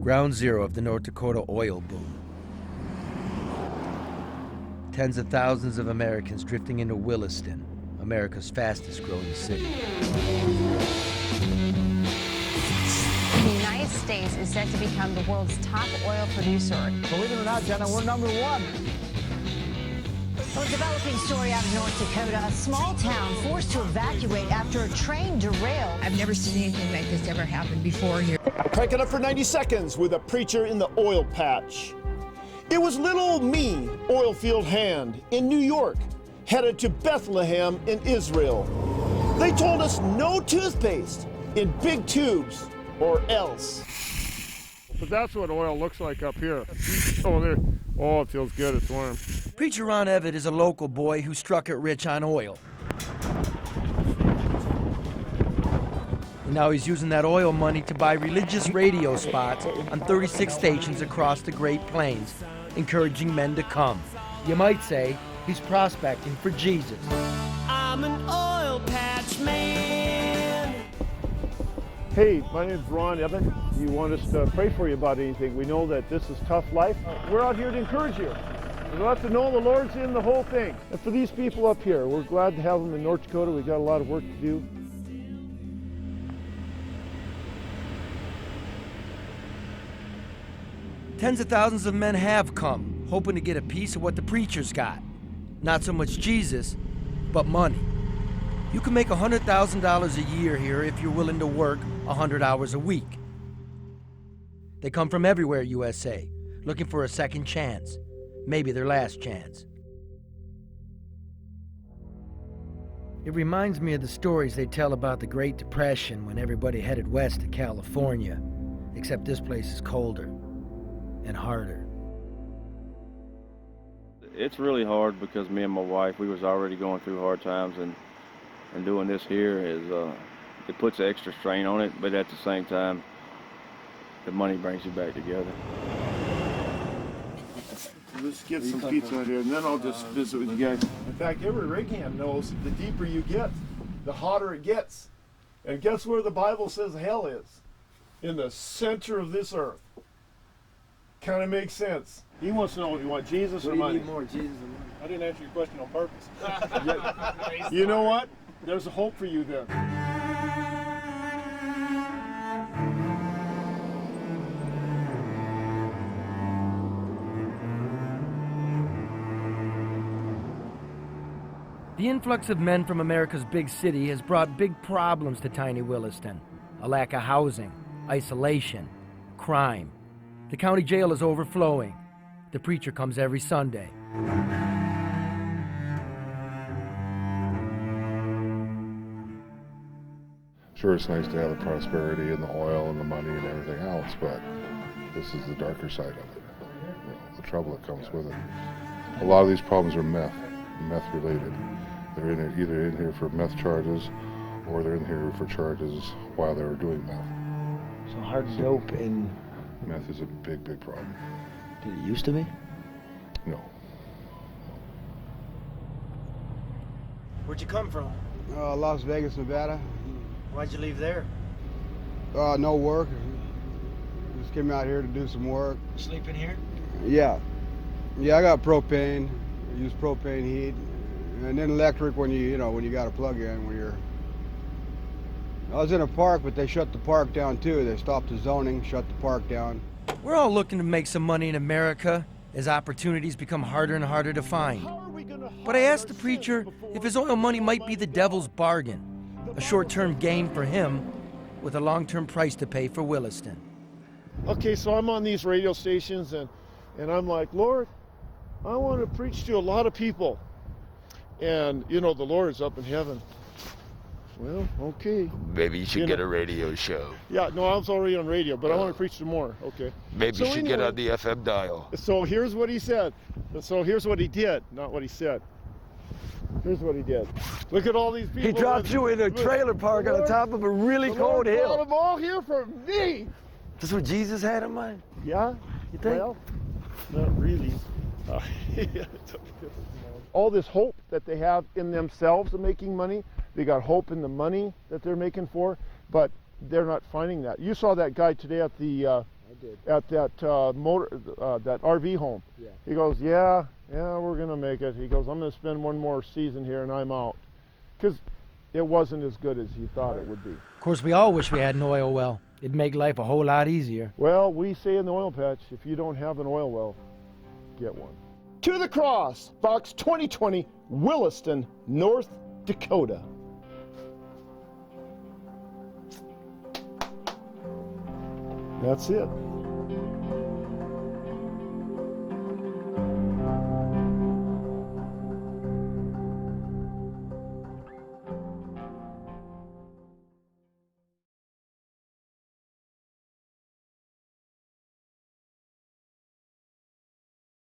Ground zero of the North Dakota oil boom. Tens of thousands of Americans drifting into Williston, America's fastest growing city. The United States is set to become the world's top oil producer. Believe it or not, Jenna, we're number one. Well, a developing story out of North Dakota. A small town forced to evacuate after a train derailed. I've never seen anything like this ever happen before here. Crank it up for 90 seconds with a preacher in the oil patch. It was little old me, oilfield hand, in New York, headed to Bethlehem in Israel. They told us no toothpaste in big tubes or else. But that's what oil looks like up here. Oh, there. Oh, it feels good. It's warm. Preacher Ron Evitt is a local boy who struck it rich on oil. And now he's using that oil money to buy religious radio spots on 36 stations across the Great Plains, encouraging men to come. You might say he's prospecting for Jesus. I'm an oil patch man. Hey, my name's Ron Evitt. You want us to pray for you about anything? We know that this is tough life. We're out here to encourage you. We want to know the Lord's in the whole thing. And for these people up here, we're glad to have them in North Dakota. We've got a lot of work to do. Tens of thousands of men have come, hoping to get a piece of what the preacher's got. Not so much Jesus, but money. You can make $100,000 a year here if you're willing to work 100 hours a week. They come from everywhere, USA, looking for a second chance, maybe their last chance. It reminds me of the stories they tell about the Great Depression when everybody headed west to California, except this place is colder and harder. It's really hard because me and my wife, we was already going through hard times, and doing this here is, it puts an extra strain on it, but at the same time, the money brings you back together. Let's get some pizza out here, and then I'll just visit with you guys. In fact, every rig hand knows the deeper you get, the hotter it gets. And guess where the Bible says hell is? In the center of this earth. Kind of makes sense. He wants to know if you want Jesus or money. You need more Jesus than money. I didn't answer your question on purpose. You know what? There's a hope for you then. The influx of men from America's big city has brought big problems to tiny Williston. A lack of housing, isolation, crime. The county jail is overflowing. The preacher comes every Sunday. Sure, it's nice to have the prosperity and the oil and the money and everything else, but this is the darker side of it. You know, the trouble that comes with it. A lot of these problems are meth related. They're either in here for meth charges, or they're in here for charges while they were doing meth. So hard dope and meth is a big, big problem. did it used to be? No. Where'd you come from? Las Vegas, Nevada. Why'd you leave there? No work. Just came out here to do some work. Sleeping here? Yeah. Yeah, I got propane. I use propane heat. And then electric when you got a plug in when you're... I was in a park, but they shut the park down too. They stopped the zoning, shut the park down. We're all looking to make some money in America as opportunities become harder and harder to find. But I asked the preacher if his oil money might be the devil's bargain, a short-term gain for him with a long-term price to pay for Williston. Okay, so I'm on these radio stations and I'm like, Lord, I want to preach to a lot of people. And, the Lord's up in heaven. Well, okay. Maybe you should get a radio show. Yeah, no, I was already on radio, but I want to preach some more. Okay. Maybe you should get on the FM dial. So here's what he said. So here's what he did, not what he said. Here's what he did. Look at all these people. He dropped you in a trailer park on the top of a really cold hill. Brought them all here for me. That's what Jesus had in mind? Yeah. You think? Well, not really. All this hope that they have in themselves of making money, they got hope in the money that they're making for, but they're not finding that. You saw that guy today at the at that that RV home. Yeah. He goes, yeah, we're gonna make it. He goes, I'm gonna spend one more season here and I'm out, because it wasn't as good as he thought it would be. Of course, we all wish we had an oil well. It'd make life a whole lot easier. Well, we say in the oil patch, if you don't have an oil well, get one. To the Cross, Fox 2020, Williston, North Dakota. That's it.